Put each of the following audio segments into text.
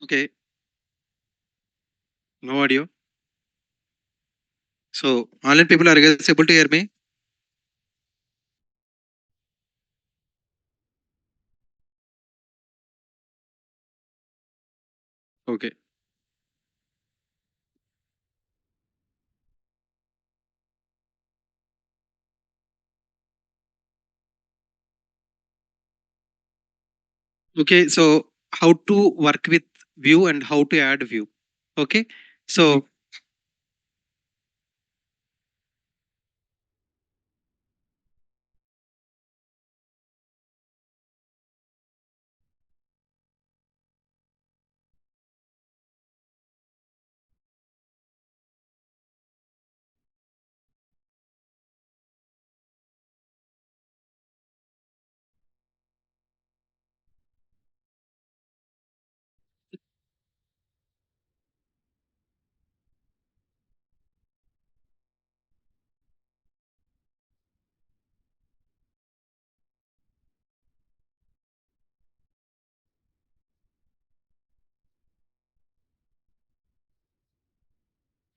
Okay, no audio. So, online people, are you guys able to hear me? Okay. Okay, so how to work with view and how to add view. Okay, so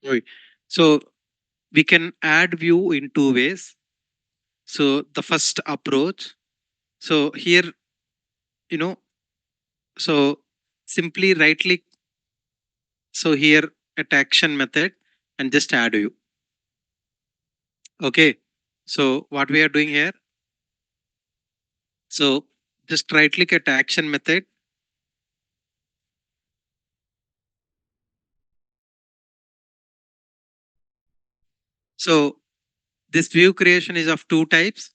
wait. So we can add view in two ways. So the first approach. So here, you know, so simply right click. So here at action method and just add view. Okay. So what we are doing here. So just right click at action method. So this view creation is of two types.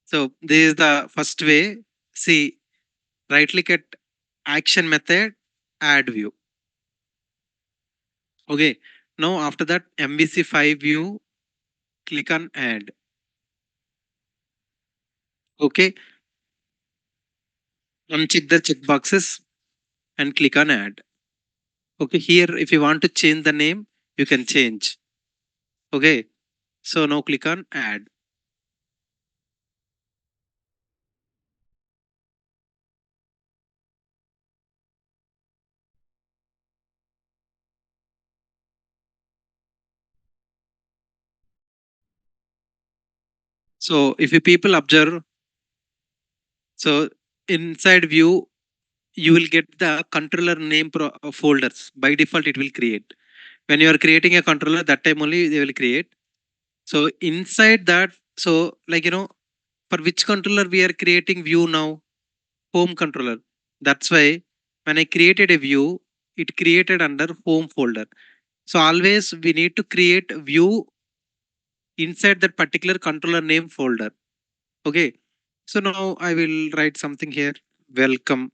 So this is the first way. See, right click at action method, add view. Okay. Now after that MVC5 view, click on add. Okay. Uncheck the checkboxes and click on add. Okay. Here, if you want to change the name, you can change. Okay. So now click on add. So if you people observe, so inside view, you will get the controller name folders. By default, it will create. When you are creating a controller, that time only they will create. So inside that, so like for which controller we are creating view now? Home controller. That's why when I created a view, it created under home folder. So always we need to create view inside that particular controller name folder. Okay. So now I will write something here. Welcome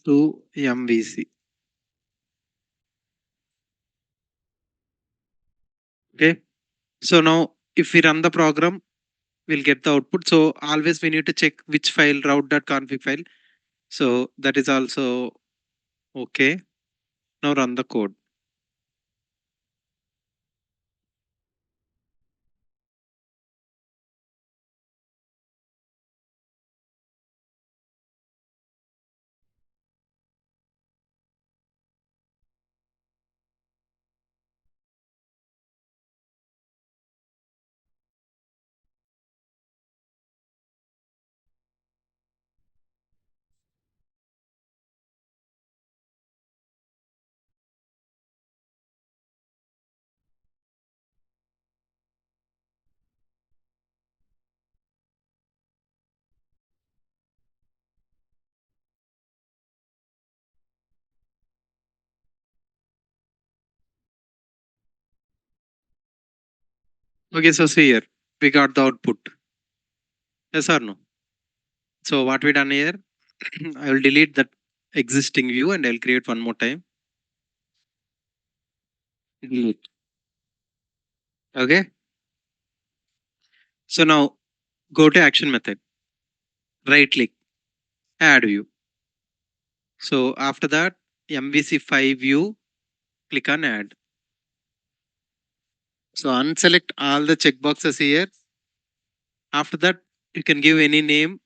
to MVC. Okay. So now if we run the program, we'll get the output. So always we need to check which file route.config file. So that is also okay. Now run the code. Okay, so see here, we got the output. Yes or no? So what we done here, I will delete that existing view and I'll create one more time. Delete. Okay. So now go to action method. Right click, add view. So after that, MVC5 view, click on add. So unselect all the checkboxes here. After that, you can give any name.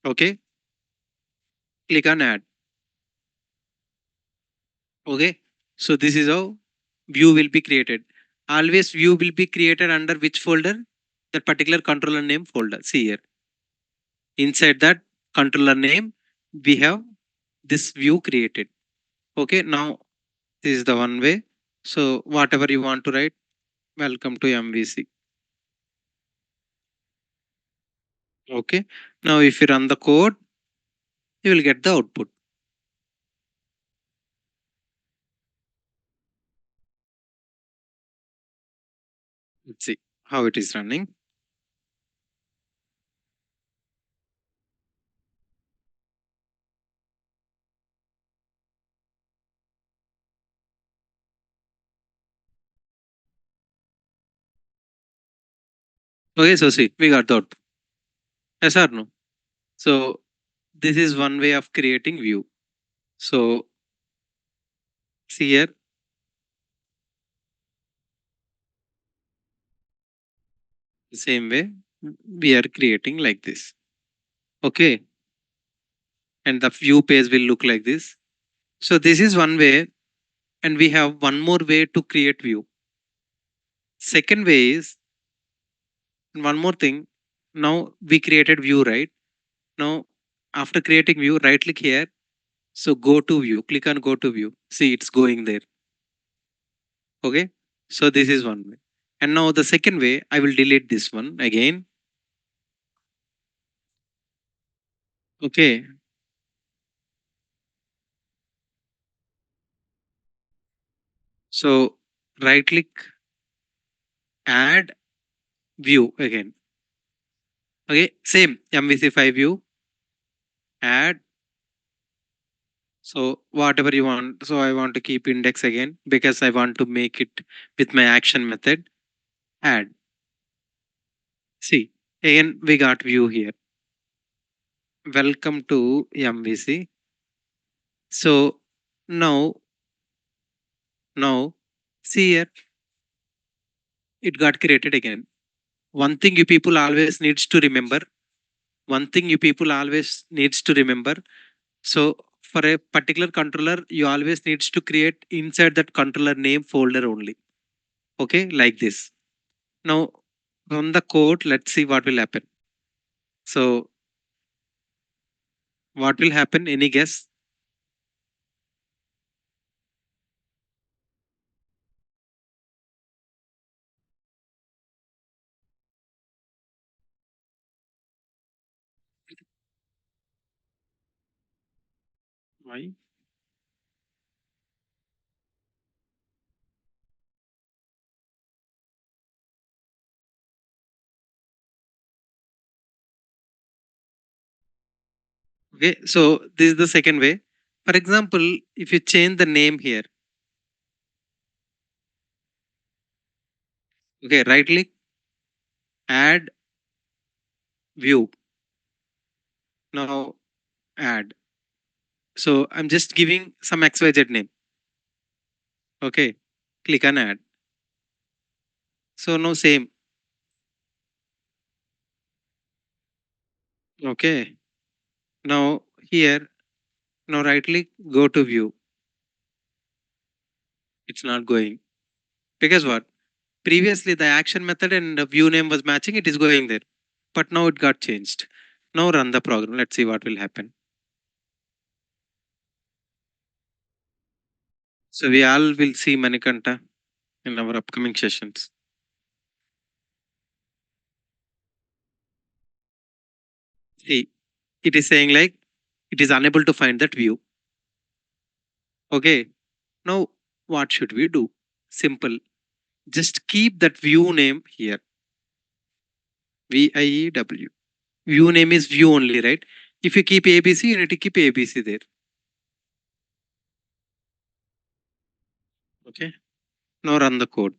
Okay. Click on add. Okay. So this is how view will be created. Always view will be created under which folder? That particular controller name folder. See here. Inside that controller name, we have this view created. Okay. Now this is the one way. So whatever you want to write, welcome to MVC. Okay. Now if you run the code, you will get the output. Let's see how it is running. Okay, so see, we got the output. Yes or no? So this is one way of creating view. So see here, the same way we are creating like this. Okay, and the view page will look like this. So this is one way, and we have one more way to create view. Second way is one more thing. Now we created view, right? Now after creating view, right click here. So go to view. Click on go to view. See, it's going there. Okay. So this is one way. And now the second way, I will delete this one again. Okay. So right click, add view again. Okay. Same MVC5 view, add. So whatever you want. So I want to keep index again because I want to make it with my action method. Add. See, again we got view here. Welcome to MVC. So now, now see here, it got created again. One thing you people always needs to remember, one thing you people always needs to remember. So for a particular controller, you always needs to create inside that controller name folder only. Okay, like this. Now from the code, let's see what will happen. So what will happen, any guess? Why? Okay, so this is the second way. For example, if you change the name here, okay, right click, add view. Now add. So I'm just giving some XYZ name. Okay, click on add. So now same. Okay. Now here, now right click, go to view. It's not going. Because what? Previously the action method and the view name was matching, it is going there. But now it got changed. Now run the program. Let's see what will happen. So we all will see Manikanta in our upcoming sessions. See, it is saying like it is unable to find that view. Okay. Now what should we do? Simple. Just keep that view name here. VIEW. View name is view only, right? If you keep ABC, you need to keep ABC there. Okay. Now run the code.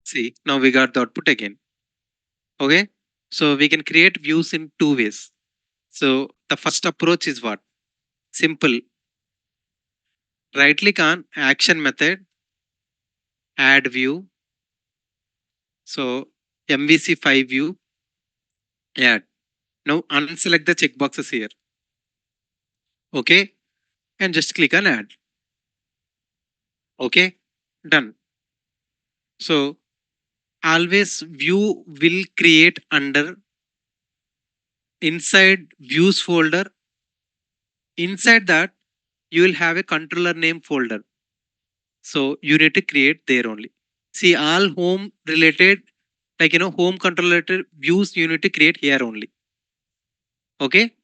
See, now we got the output again. Okay. So we can create views in two ways. So the first approach is what? Simple. Right click on action method. add view. So MVC5 view, add. Now unselect the checkboxes here. Okay. And just click on add. Okay. Done. So always view will create under inside views folder. Inside that, you will have a controller name folder. So you need to create there only. See, all home related, like home control related views you need to create here only. Okay.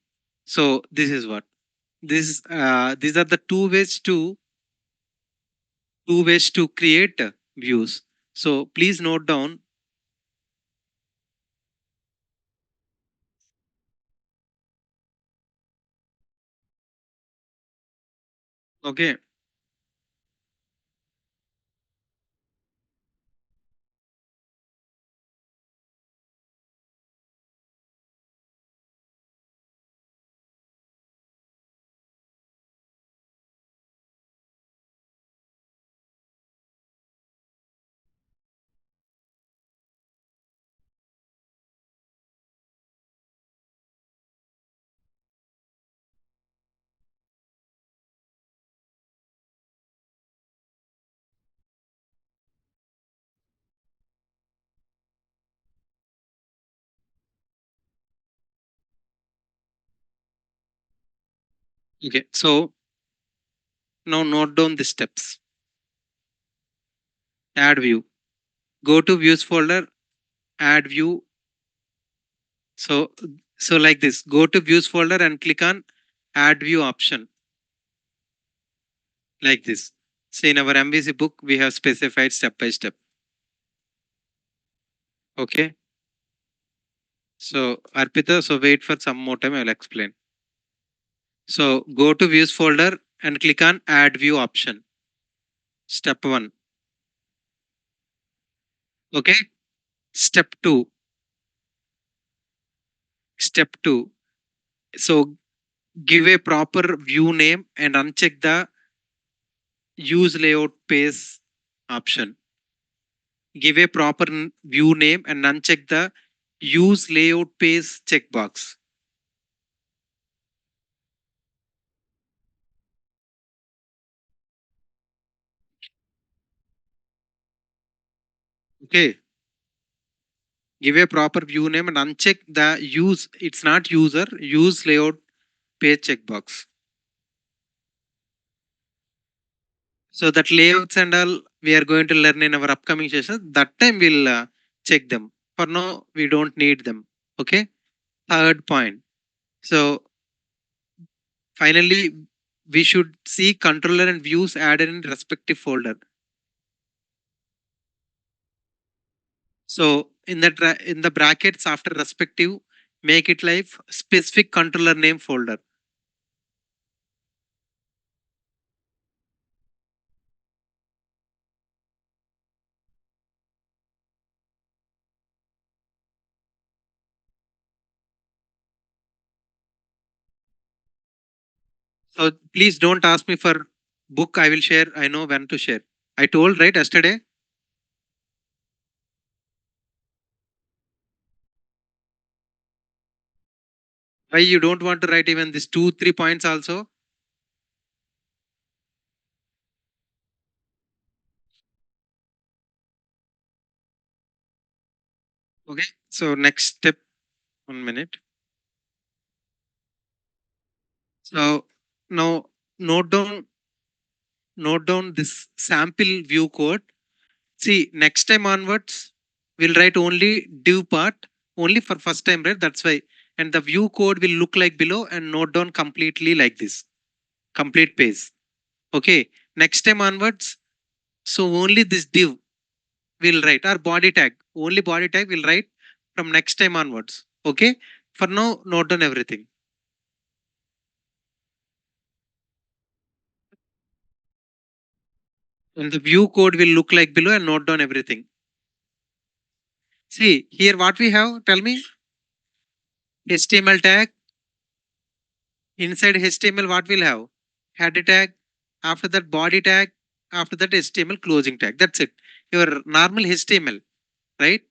So this is what these are the two ways to create views. So please note down. Okay. Okay. So now note down the steps. Add view. Go to views folder. Add view. So like this. Go to views folder and click on add view option like this. See, in our MVC book we have specified step by step. Okay. So Arpita, so wait for some more time. I will explain. So go to views folder and click on add view option. Step 1. Okay. Step 2. Step 2. So give a proper view name and uncheck the use layout page option. Give a proper view name and uncheck the use layout page checkbox. Okay. Give a proper view name and uncheck the use. It's not user, use layout page checkbox. So that layouts and all we are going to learn in our upcoming sessions. That time we'll check them. For now, we don't need them. Okay. Third point. So finally, we should see controller and views added in respective folder. So in the brackets after respective, make it like specific controller name folder. So please don't ask me for book. I will share. I know when to share. I told right yesterday. Why you don't want to write even these 2 3 points also? Okay. So next step. 1 minute. So now note down note down this sample view code. See, next time onwards, we'll write only div part only for first time, right? That's why. And the view code will look like below and note down completely like this. Complete page. Okay. Next time onwards, so only this div will write our body tag. Only body tag will write from next time onwards. Okay. For now, note down everything. And the view code will look like below and note down everything. See, here what we have, tell me. HTML tag. Inside HTML, what we'll have? Header tag. After that, body tag. After that, HTML closing tag. That's it. your normal HTML, right?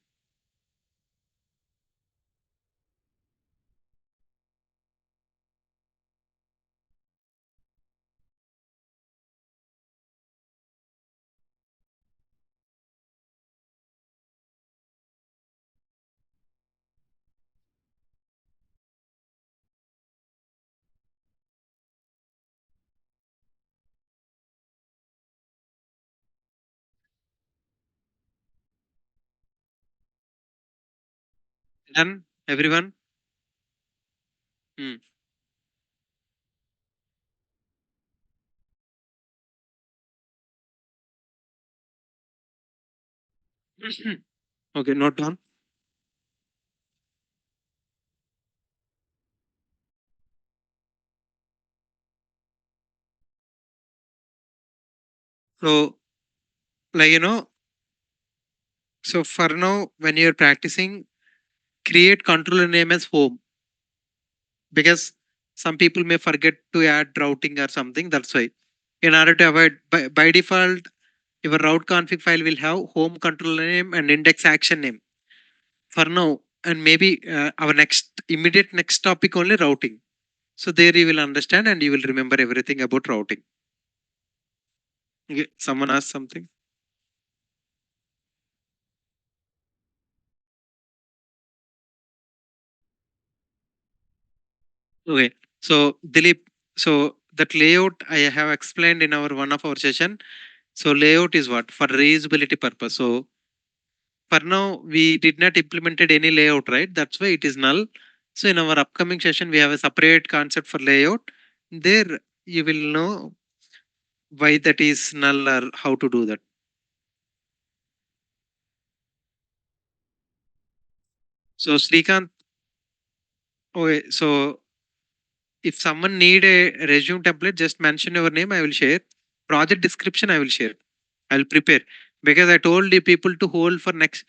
Done, everyone. Hmm. Okay, note down. So, like, so for now, when you're practicing, create controller name as home, because some people may forget to add routing or something. That's why, in order to avoid, by default, your route config file will have home controller name and index action name for now. And maybe our immediate next topic only routing. So there you will understand and you will remember everything about routing. Okay, someone asked something. Okay. So Dilip, so that layout I have explained in our one of our session. So layout is what? For reusability purpose. So for now we did not implemented any layout, right? That's why it is null. So in our upcoming session we have a separate concept for layout. There you will know why that is null or how to do that. So Srikanth, okay, so if someone need a resume template, just mention your name. I will share. Project description, I will share. I will prepare because I told the people to hold for next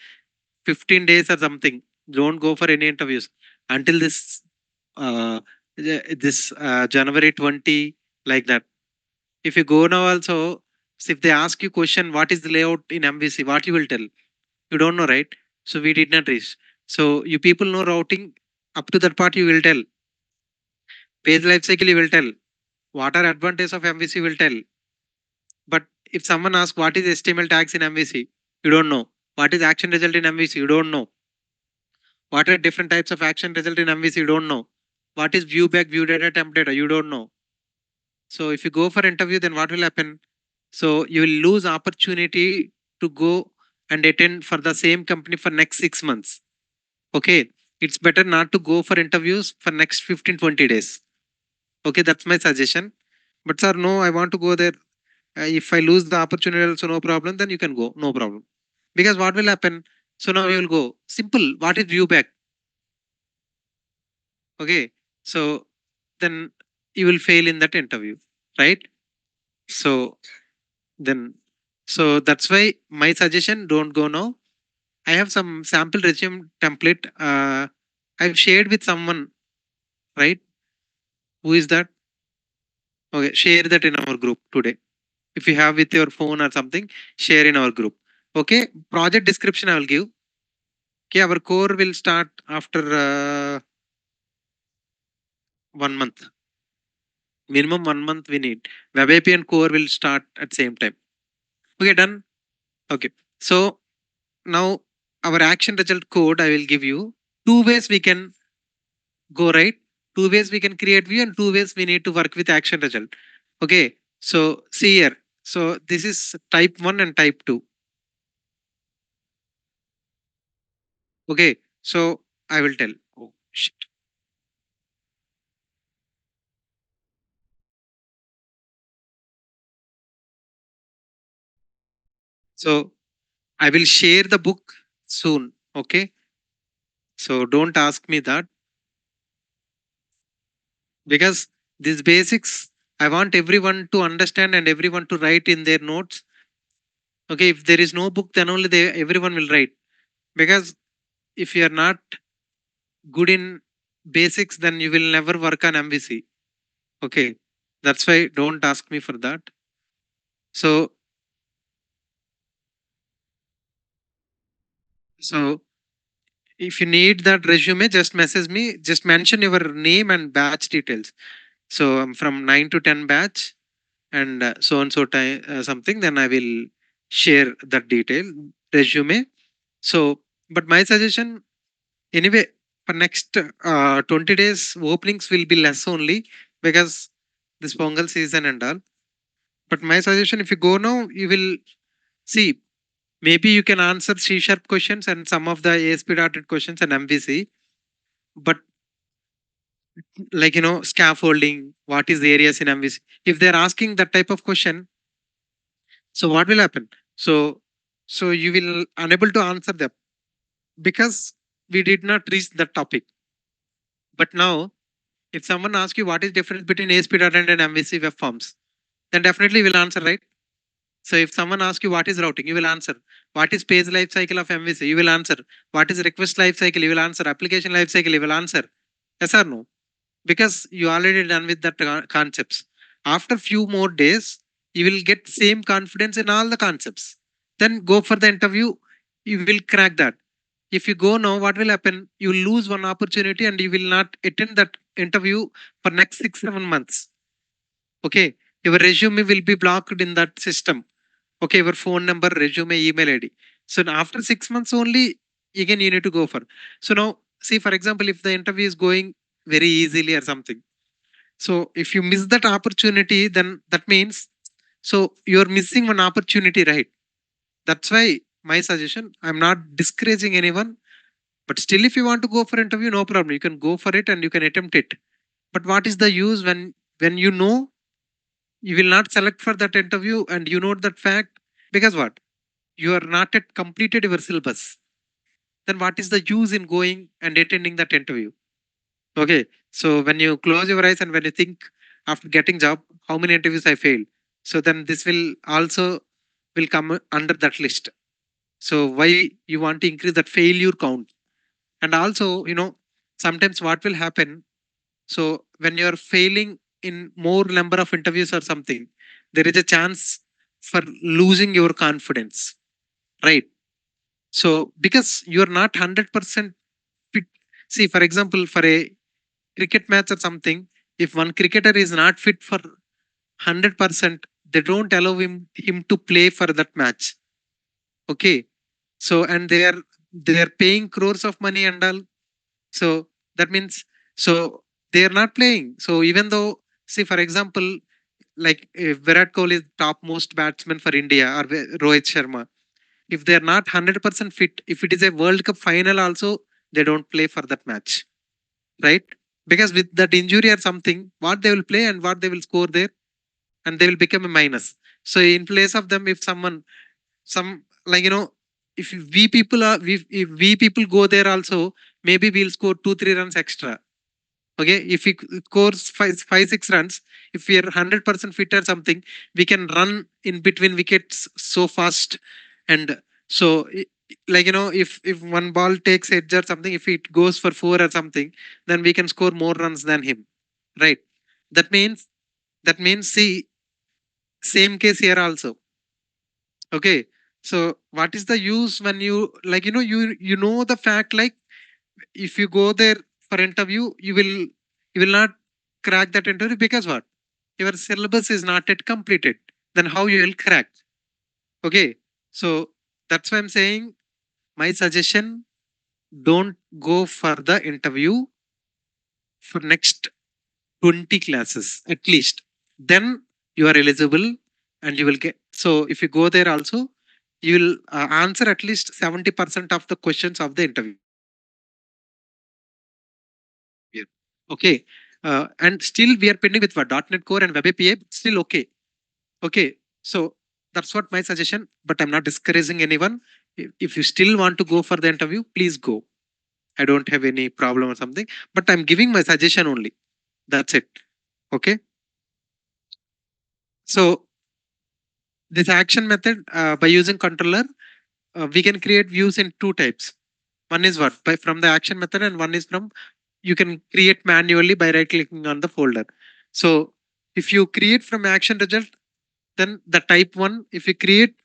15 days or something. Don't go for any interviews until this January 20, like that. If you go now also, so if they ask you question, what is the layout in MVC? What you will tell? You don't know, right? So we did not reach. So you people know routing. Up to that part you will tell. Page lifecycle you will tell. What are advantages of MVC will tell. But if someone asks what is HTML tags in MVC, you don't know. What is action result in MVC, you don't know. What are different types of action result in MVC, you don't know. What is view back, view data, temp data, you don't know. So if you go for interview, then what will happen? So you will lose opportunity to go and attend for the same company for next 6 months. Okay. It's better not to go for interviews for next 15-20 days. Okay, that's my suggestion. But sir, no, I want to go there. If I lose the opportunity, also no problem, then you can go, no problem. Because what will happen? So now you will go. Simple. What is view back? Okay. So then you will fail in that interview, right? So then, so that's why my suggestion, don't go now. I have some sample resume template. I've shared with someone, right? Who is that? Okay, share that in our group today. If you have with your phone or something, share in our group. Okay, project description I will give. Okay, our core will start after 1 month. Minimum 1 month we need. Web API and core will start at same time. Okay, done. Okay. So now our action result code I will give you. Two ways we can go, right. Two ways we can create view and two ways we need to work with action result. Okay. So see here. So this is type 1 and type 2. Okay. So I will tell. Oh, shit. So I will share the book soon. Okay. So don't ask me that, because these basics I want everyone to understand and everyone to write in their notes. Okay. If there is no book, then only everyone will write. Because if you are not good in basics, then you will never work on MVC. Okay. That's why don't ask me for that. So So if you need that resume, just message me. Just mention your name and batch details. So I'm from 9 to 10 batch, and so and so time something. Then I will share that detail resume. So, but my suggestion anyway, for next 20 days, openings will be less only because this Pongal season and all. But my suggestion, if you go now, you will see maybe you can answer C sharp questions and some of the ASP dotted questions and MVC. But like scaffolding, what is the areas in MVC? If they're asking that type of question, so what will happen? So so you will unable to answer them because we did not reach that topic. But now, if someone asks you what is difference between ASP data and MVC web forms, then definitely you will answer, right? So if someone asks you what is routing, you will answer. What is page life cycle of MVC? You will answer. What is request life cycle? You will answer. Application life cycle? You will answer. Yes or no? Because you already done with that concepts. After few more days, you will get same confidence in all the concepts. Then go for the interview. You will crack that. If you go now, what will happen? You will lose one opportunity and you will not attend that interview for next 6 7 months. Okay, your resume will be blocked in that system. Okay, your phone number, resume, email ID. So now after 6 months only, again you need to go for. So now, see for example, if the interview is going very easily or something. So if you miss that opportunity, then that means so you're missing one opportunity, right? That's why my suggestion. I'm not discouraging anyone, but still, if you want to go for interview, no problem. You can go for it and you can attempt it. But what is the use when you know you will not select for that interview and you know that fact because what you are not yet completed your syllabus, then what is the use in going and attending that interview? Okay, so when you close your eyes and when you think after getting job how many interviews I failed, so then this will also will come under that list. So why you want to increase that failure count? And also sometimes what will happen, so when you're failing in more number of interviews or something, there is a chance for losing your confidence, right? So because you're not 100% fit. See, for example, for a cricket match or something, if one cricketer is not fit for 100%, they don't allow him to play for that match. Okay, so and they are paying crores of money and all. So that means so they are not playing. So even though, see for example, like if Virat Kohli is top most batsman for India or Rohit Sharma, if they are not 100% fit, if it is a World Cup final also, they don't play for that match, right? Because with that injury or something, what they will play and what they will score there, and they will become a minus. So in place of them, if someone, some like if we people are, if we people go there also, maybe we'll score 2 3 runs extra. Okay, if we scores 5 5 6 runs, if we are 100% fit or something, we can run in between wickets so fast. And so like if one ball takes edge or something, if it goes for four or something, then we can score more runs than him, right? That means that means see, same case here also. Okay, so what is the use when you like you know the fact, like if you go there for interview, you will not crack that interview because what, your syllabus is not yet completed. Then how you will crack? Okay, so that's why I'm saying my suggestion, don't go for the interview for next 20 classes at least. Then you are eligible and you will get. So if you go there also, you will answer at least 70% of the questions of the interview. Okay. And still we are pending with what, .NET Core and Web API, still okay. Okay. So that's what my suggestion, but I'm not discouraging anyone. If you still want to go for the interview, please go. I don't have any problem or something, but I'm giving my suggestion only. That's it. Okay. So this action method, by using controller, we can create views in two types. One is what, by from the action method, and one is from you can create manually by right clicking on the folder. So if you create from action result, then the type one. If you create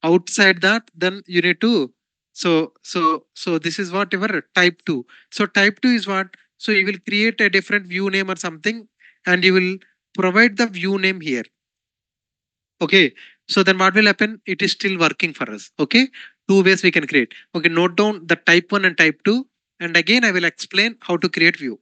outside that, then you need to So this is whatever type 2. So type 2 is what? So you will create a different view name or something, and you will provide the view name here. Okay. So then what will happen? It is still working for us. Okay. Two ways we can create. Okay. Note down the type 1 and type 2. And again, I will explain how to create view.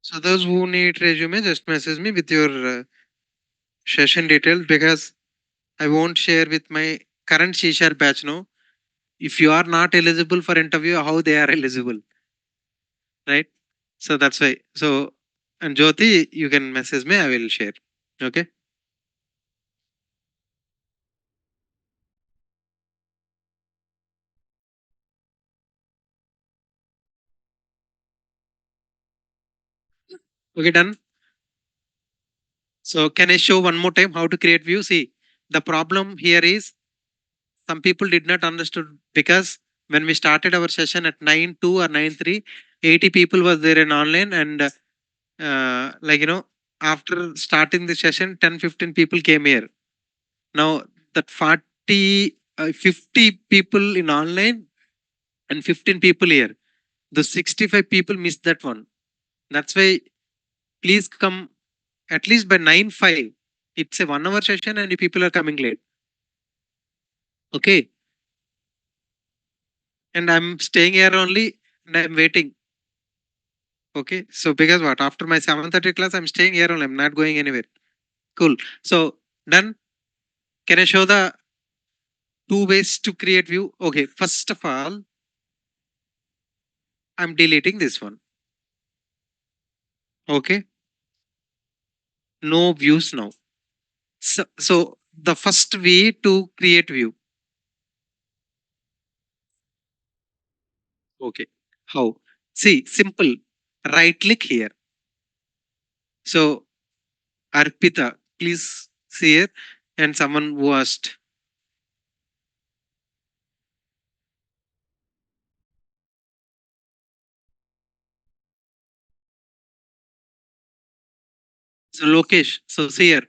So those who need resume, just message me with your session details, because I won't share with my current C# batch now. If you are not eligible for interview, how they are eligible, right? So that's why. So, and Jyoti, you can message me. I will share. Okay. Okay, done. So can I show one more time how to create view? See, the problem here is some people did not understood, because when we started our session at 9:02 or 9:03, 80 people was there in online, and like after starting the session, 10-15 people came here. Now that 50 people in online and 15 people here. The 65 people missed that one. That's why please come at least by 9:05. It's a 1 hour session and the people are coming late. Okay. And I'm staying here only and I'm waiting. Okay. So because what? After my 7:30 class, I'm staying here only. I'm not going anywhere. Cool. So done. Can I show the two ways to create view? Okay. First of all, I'm deleting this one. Okay. No views now. So the first way to create view. Okay. How? See, simple. Right click here. So, Arpita, please see here. And someone who asked. So, Lokesh. So, see here.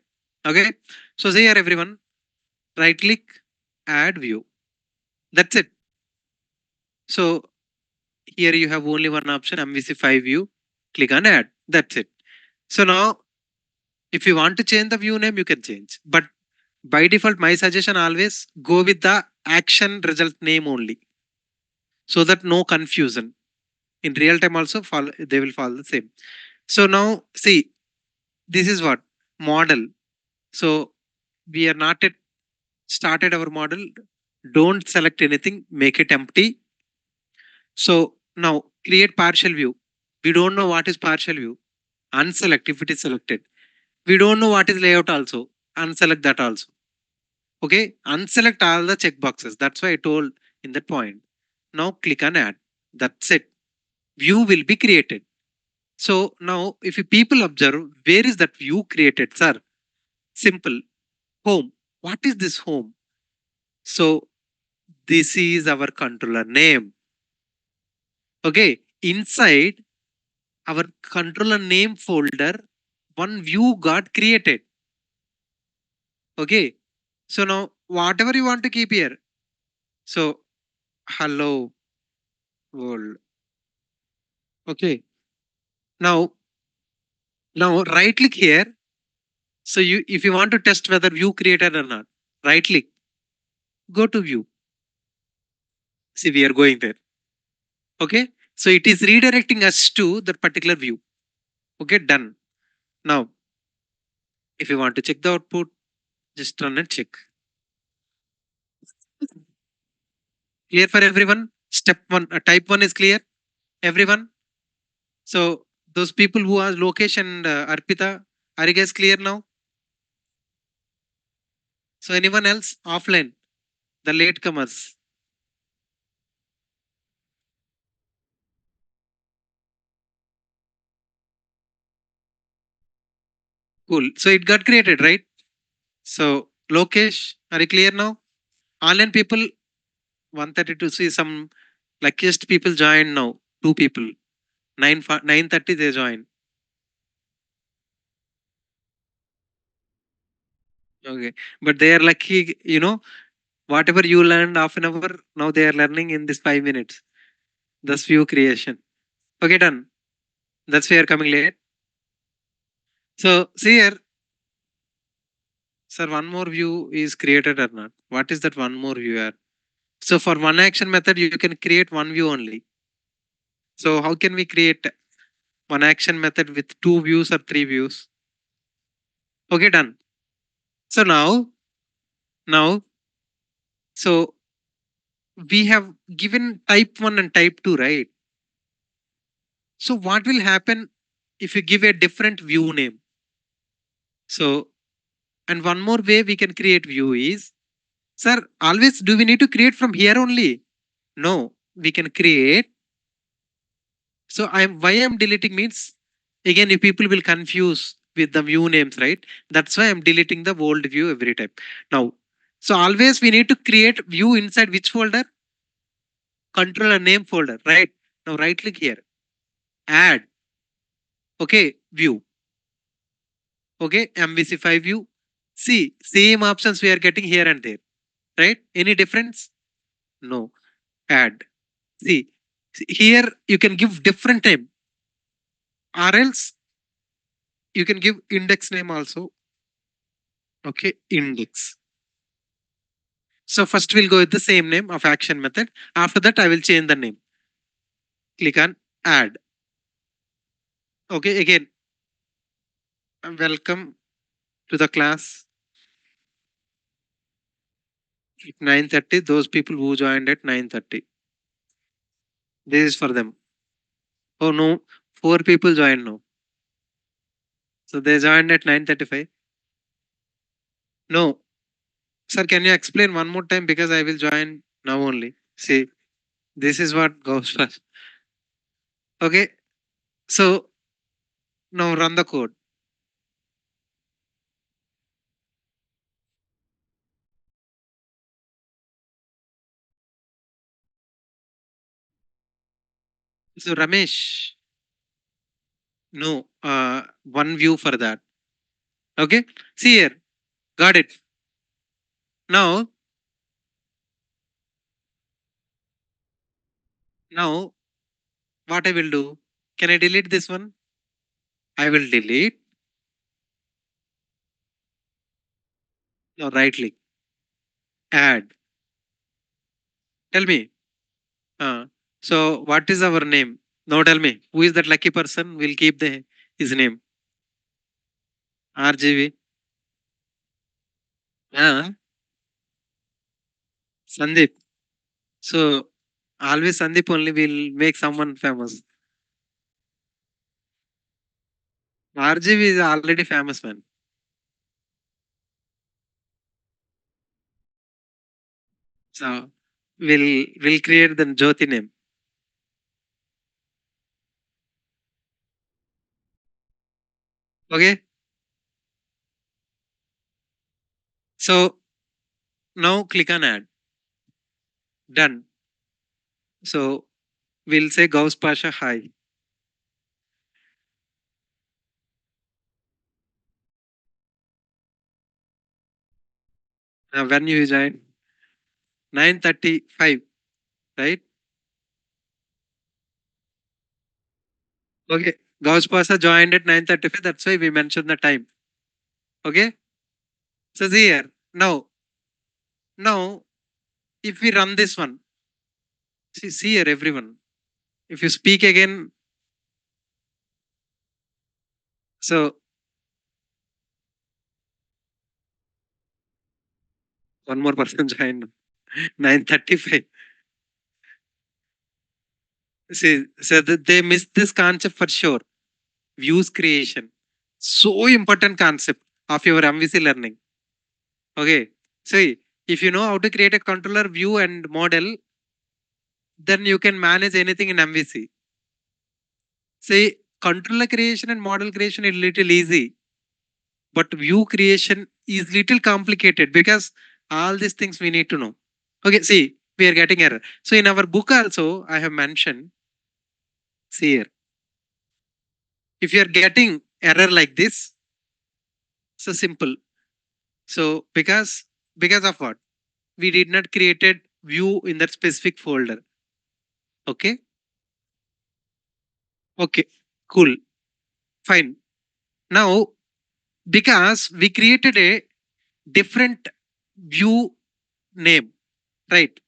Okay. So, see here, everyone. Right click, add view. That's it. So, here you have only one option, MVC5 view. Click on add. That's it. So, now if you want to change the view name, you can change. But by default, my suggestion always go with the action result name only, so that no confusion. In real time also follow, they will follow the same. So now see, this is what model. So we are not yet started our model. Don't select anything, make it empty. So now create partial view. We don't know what is partial view. Unselect if it is selected. We don't know what is layout also. Unselect that also. Okay, unselect all the check boxes. That's why I told in that point. Now click on add. That's it. View will be created. So now, if you people observe, where is that view created, sir? Simple. Home. What is this home? So this is our controller name. Okay. Inside our controller name folder, one view got created. Okay. So now, whatever you want to keep here. So hello world. Okay. Now, right click here. So if you want to test whether view created or not, right click, go to view. See, we are going there. Okay. So it is redirecting us to that particular view. Okay, done. Now, if you want to check the output, just run and check. Clear for everyone? Step one, type one is clear. Everyone. So those people who are Lokesh and Arpita, are you guys clear now? So anyone else offline? The latecomers. Cool. So it got created, right? So Lokesh, are you clear now? Online people, 132. See some luckiest people join now. Two people. 9:30 they join. Okay. But they are lucky, whatever you learned half an hour, now they are learning in this 5 minutes. Thus view creation. Okay, done. That's why you are coming late. So see here, sir, one more view is created or not? What is that one more view here? So for one action method, you can create one view only. So how can we create one action method with two views or three views? Okay, done. So now, so we have given type one and type two, right? So what will happen if you give a different view name? So, and one more way we can create view is, sir, always do we need to create from here only? No, we can create. So why I'm deleting means, again, if people will confuse with the view names, right? That's why I'm deleting the old view every time. Now, so always we need to create view inside which folder? Controller name folder, right? Now right click here, add, okay, view, okay, MVC5 view. See, same options we are getting here and there, right? Any difference? No. Add. See, here you can give different name, or else you can give index name also. Okay, index. So first we'll go with the same name of action method. After that, I will change the name. Click on add. Okay, again, welcome to the class at 9:30. Those people who joined at 9:30. This is for them. Oh no, four people joined now. So they joined at 9:35. No, sir, can you explain one more time because I will join now only. See, this is what goes first. Okay, so now run the code. So Ramesh, no, one view for that. Okay, see here, got it. Now, now what I will do? Can I delete this one? I will delete. Now right click, add. Tell me. Uh, so what is our name? Now tell me, who is that lucky person? We'll keep his name. RGV. Sandeep. So always Sandeep only will make someone famous. RGV is already famous man. So we'll create the Jyoti name. Okay. So now click on add. Done. So we'll say Gauss Pasha hi. Now when you join 9:35, right? Okay. Gauss Pasha joined at 9:35. That's why we mentioned the time. Okay. So see here. Now, if we run this one, see here, everyone. If you speak again, so one more person joined. 9:35. See, so they missed this concept for sure. Views creation. So important concept of your MVC learning. Okay. See, if you know how to create a controller view and model, then you can manage anything in MVC. See, controller creation and model creation is little easy, but view creation is little complicated because all these things we need to know. Okay, see, we are getting error. So in our book also, I have mentioned, see here, if you are getting error like this, so simple. So because of what? We did not created view in that specific folder. Okay. Okay. Cool. Fine. Now, because we created a different view name, right?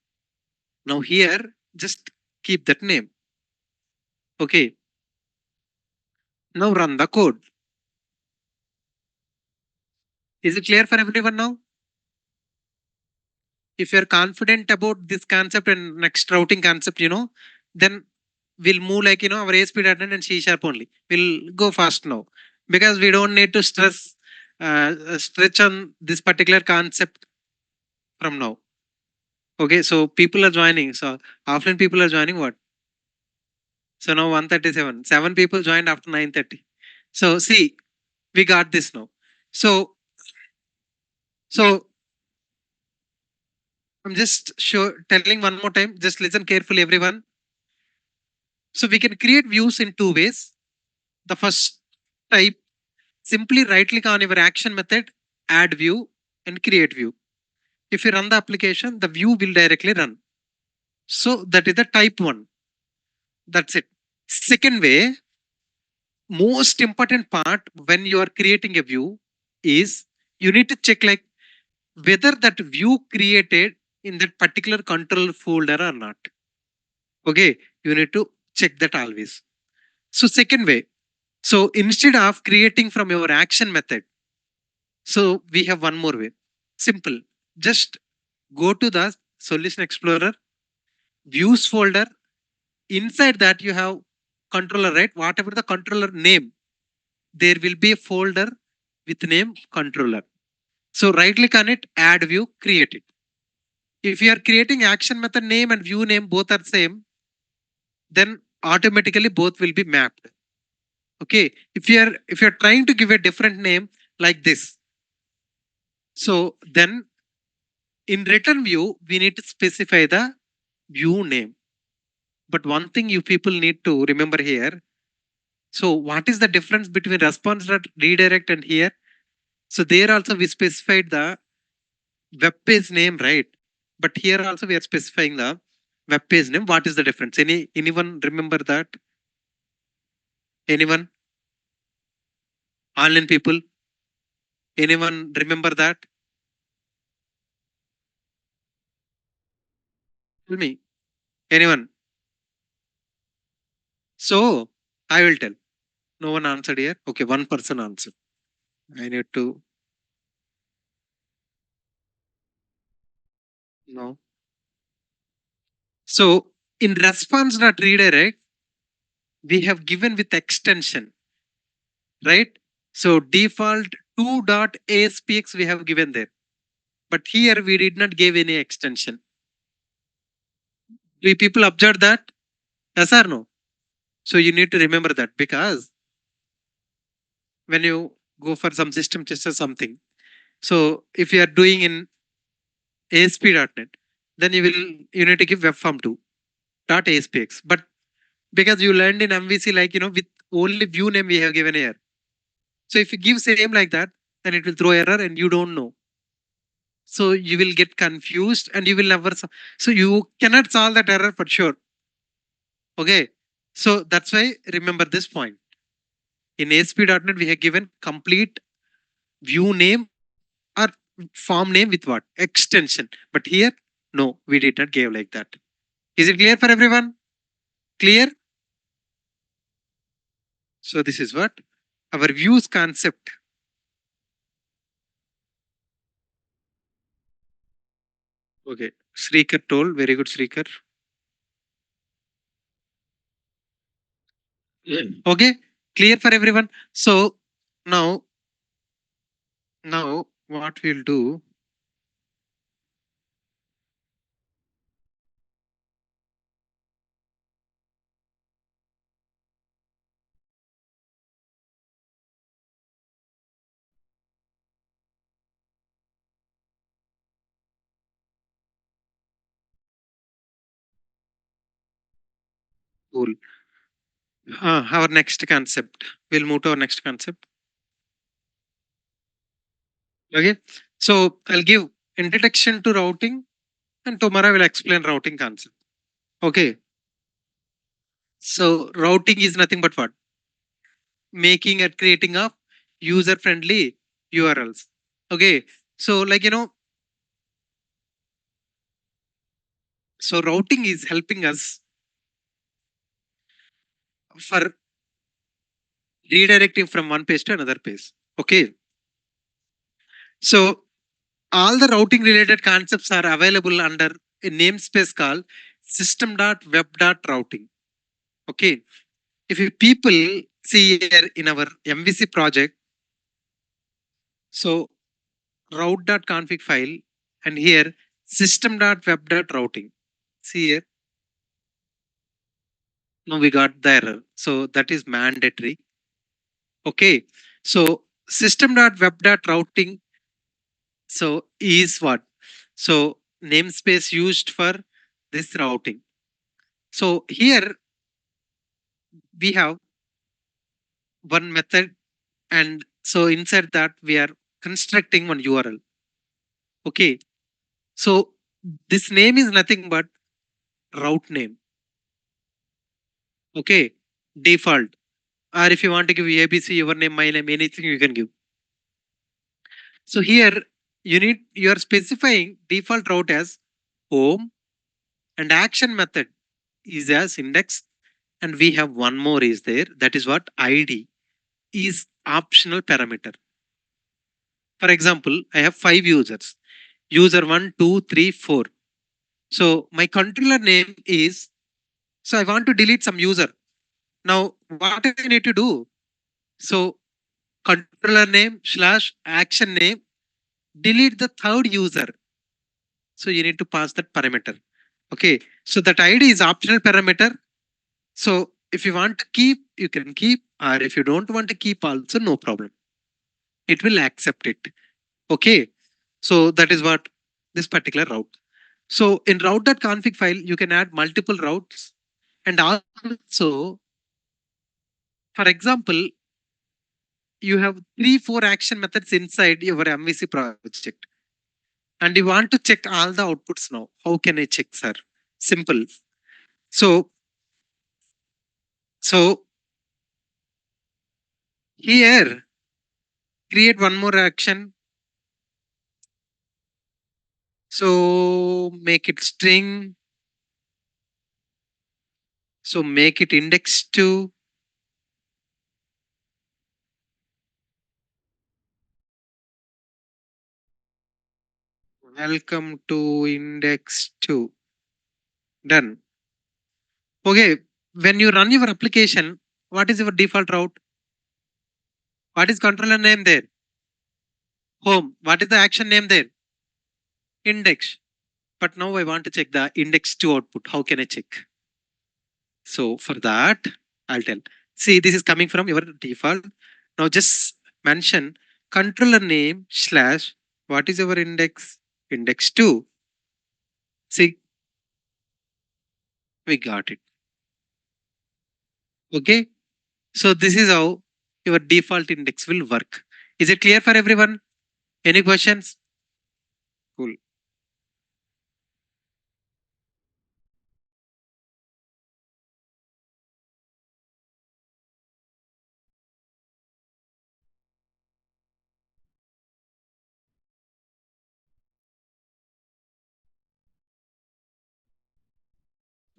Now here, just keep that name. Okay. Now run the code. Is it clear for everyone now? If you're confident about this concept and next routing concept, then we'll move like, our ASP.NET and C Sharp only. We'll go fast now because we don't need to stretch on this particular concept from now. Okay, so people are joining. So offline people are joining what? So now 137. 7 people joined after 9:30. So see, we got this now. So I'm just telling one more time. Just listen carefully, everyone. So we can create views in two ways. The first type, simply right click on your action method, add view and create view. If you run the application, the view will directly run. So that is the type one. That's it. Second way, most important part when you are creating a view is you need to check like whether that view created in that particular control folder or not. Okay, you need to check that always. So second way, so instead of creating from your action method, so we have one more way. Simple. Just go to the Solution Explorer, Views folder. Inside that you have controller, right? Whatever the controller name, there will be a folder with name controller. So right click on it, add view, create it. If you are creating action method name and view name both are same, then automatically both will be mapped. Okay. If you're trying to give a different name like this, so then in return view, we need to specify the view name. But one thing you people need to remember here. So what is the difference between response redirect and here? So there also we specified the web page name, right? But here also we are specifying the web page name. What is the difference? Anyone remember that? Anyone? Online people? Anyone remember that? Tell me. Anyone? So I will tell. No one answered here. Okay, one person answered. I need to know. So in response dot redirect, we have given with extension, right? So default 2.aspx we have given there. But here we did not give any extension. Do people observe that? Yes or no? So you need to remember that because when you go for some system test or something, so if you are doing in ASP.NET, then you need to give web form 2 dot ASPX. But because you learned in MVC, like with only view name we have given here. So if you give same like that, then it will throw error and you don't know. So you will get confused and you will never. So you cannot solve that error for sure. Okay. So that's why remember this point. In ASP.NET, we have given complete view name or form name with what? Extension. But here, no, we did not give like that. Is it clear for everyone? Clear? So this is what our views concept. Okay. Srikar told, very good Srikar. Okay, clear for everyone. So now, now what we'll do, cool. Our next concept. We'll move to our next concept. Okay. So I'll give introduction to routing, and tomorrow I will explain routing concept. Okay. So routing is nothing but what? Making and creating of user friendly URLs. Okay. So like so routing is helping us for redirecting from one page to another page. Okay. So all the routing related concepts are available under a namespace called system.web.routing. Okay. If you people see here in our MVC project, so route.config file and here system.web.routing. See here, now we got the error. So that is mandatory. Okay. So system.web.routing so is what? So namespace used for this routing. So here we have one method, and so inside that we are constructing one URL. Okay. So this name is nothing but route name. Okay. Default. Or if you want to give ABC, your name, my name, anything you can give. So here you are specifying default route as home, and action method is as index, and we have one more is there, that is what ID is optional parameter. For example, I have 5 users, user 1, 2, 3, 4. So my controller name is, so I want to delete some user. Now what I need to do? So controller name slash action name, delete the third user. So you need to pass that parameter. Okay. So that ID is optional parameter. So if you want to keep, you can keep, or if you don't want to keep also, no problem. It will accept it. Okay. So that is what this particular route. So in route.config file, you can add multiple routes. And also, for example, you have 3, 4 action methods inside your MVC project. And you want to check all the outputs now. How can I check, sir? Simple. So, so here, create one more action. So make it string. So make it index 2. Welcome to index 2. Done. Okay. When you run your application, what is your default route? What is controller name there? Home. What is the action name there? Index. But now I want to check the index 2 output. How can I check? So for that, I'll tell. See, this is coming from your default. Now just mention controller name slash what is our index? Index 2. See, we got it. Okay. So this is how your default index will work. Is it clear for everyone? Any questions? Cool.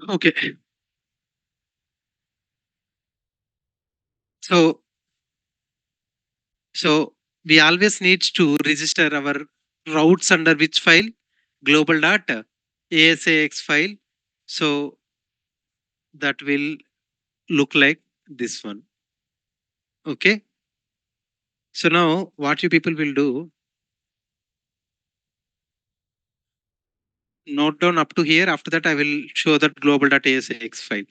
Okay. So so we always need to register our routes under which file? Global data, ASAX file. So that will look like this one. Okay. So now what you people will do, note down up to here. After that, I will show that global.asx file.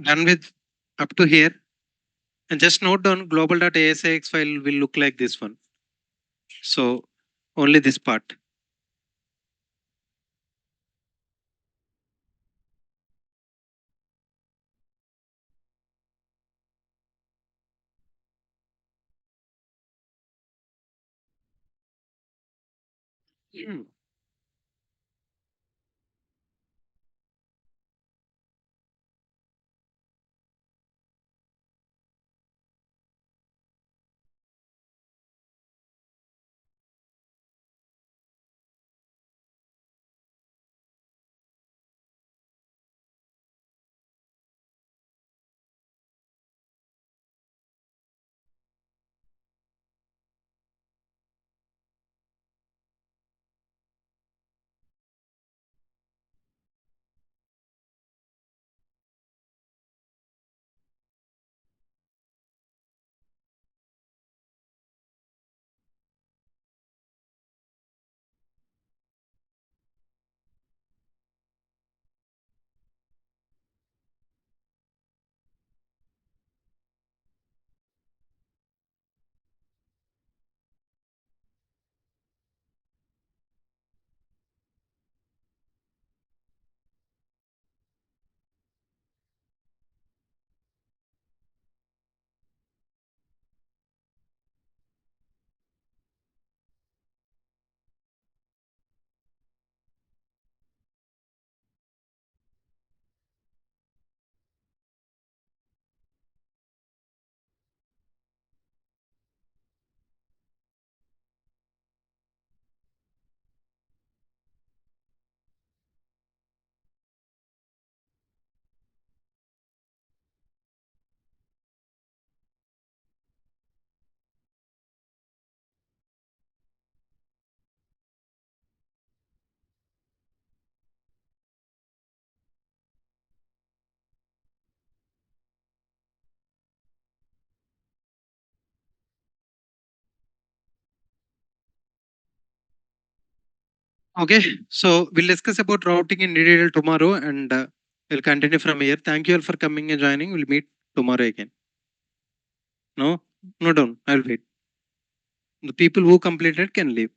Done with up to here. And just note down global.asix file will look like this one. So only this part. Hmm. Okay, so we'll discuss about routing in detail tomorrow, and we'll continue from here. Thank you all for coming and joining. We'll meet tomorrow again. No, no, don't. I'll wait. The people who completed can leave.